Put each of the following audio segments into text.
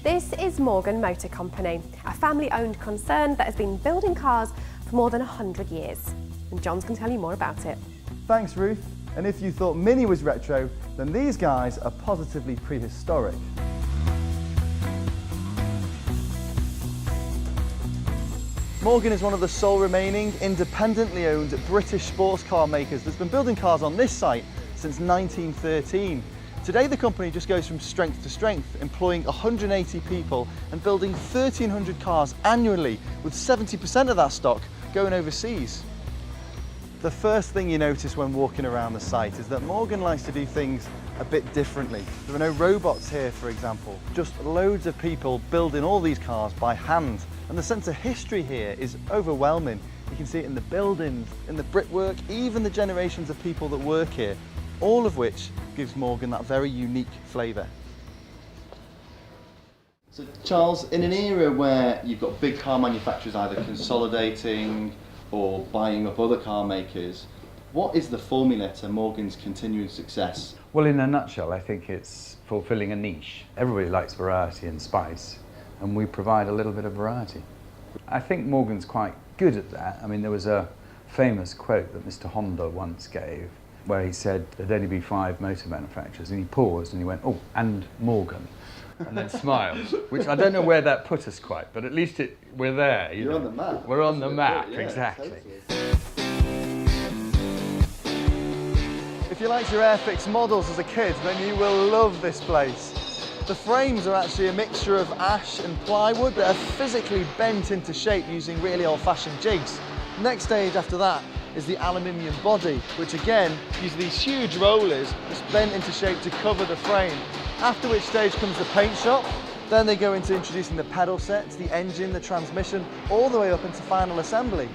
This is Morgan Motor Company, a family-owned concern that has been building cars for more than 100 years. And Jon's going to tell you more about it. Thanks, Ruth. And if you thought Mini was retro, then these guys are positively prehistoric. Morgan is one of the sole remaining independently owned British sports car makers that's been building cars on this site since 1913. Today the company just goes from strength to strength, employing 180 people and building 1,300 cars annually, with 70% of that stock going overseas. The first thing you notice when walking around the site is that Morgan likes to do things a bit differently. There are no robots here, for example, just loads of people building all these cars by hand. And the sense of history here is overwhelming. You can see it in the buildings, in the brickwork, even the generations of people that work here, all of which gives Morgan that very unique flavour. So Charles, in an era where you've got big car manufacturers either consolidating or buying up other car makers, what is the formula to Morgan's continuing success? Well, in a nutshell, I think it's fulfilling a niche. Everybody likes variety and spice, and we provide a little bit of variety. I think Morgan's quite good at that. I mean, there was a famous quote that Mr. Honda once gave, where he said there'd only be 5 motor manufacturers, and he paused and he went, "Oh, and Morgan," and then smiled, which I don't know where that put us quite, but at least we're there. You're on the map. We're on the map, yeah, exactly. Totally. If you liked your Airfix models as a kid, then you will love this place. The frames are actually a mixture of ash and plywood that are physically bent into shape using really old-fashioned jigs. Next stage after that is the aluminium body, which again uses these huge rollers that's bent into shape to cover the frame. After which stage comes the paint shop. Then they go into introducing the pedal sets, the engine, the transmission, all the way up into final assembly.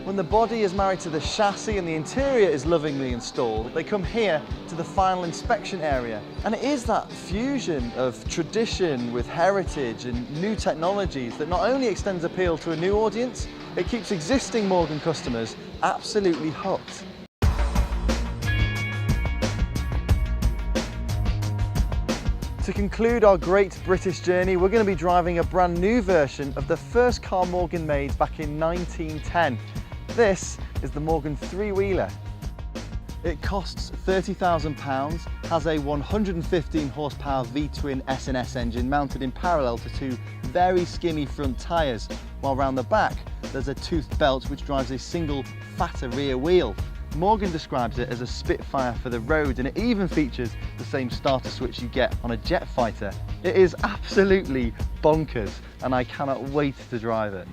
When the body is married to the chassis and the interior is lovingly installed, they come here to the final inspection area. And it is that fusion of tradition with heritage and new technologies that not only extends appeal to a new audience, it keeps existing Morgan customers absolutely hooked. To conclude our great British journey, we're going to be driving a brand new version of the first car Morgan made back in 1910. This is the Morgan three-wheeler. It costs £30,000, has a 115 horsepower V-twin S&S engine mounted in parallel to 2 very skinny front tyres, while round the back there's a toothed belt which drives a single fatter rear wheel. Morgan describes it as a Spitfire for the road, and it even features the same starter switch you get on a jet fighter. It is absolutely bonkers, and I cannot wait to drive it.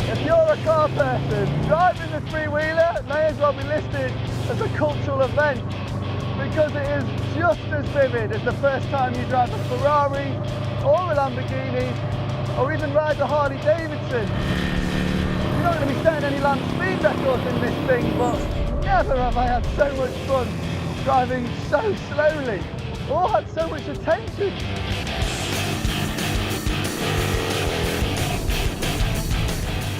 If you're a car person, driving the three-wheeler may as well be listed as a cultural event, because it is just as vivid as the first time you drive a Ferrari or a Lamborghini or even ride a Harley Davidson. You're not going to be setting any land speed records in this thing, but never have I had so much fun driving so slowly or had so much attention.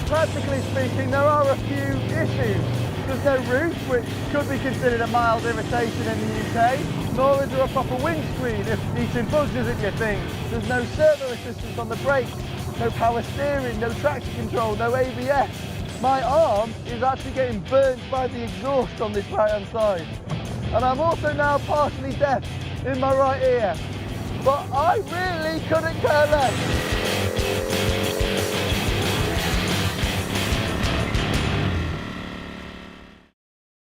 Practically speaking, there are a few issues. There's no roof, which could be considered a mild irritation in the UK, nor is there a proper windscreen if eating bugs isn't your thing. There's no servo assistance on the brakes, no power steering, no traction control, no ABS. My arm is actually getting burnt by the exhaust on this right-hand side. And I'm also now partially deaf in my right ear. But I really couldn't care less.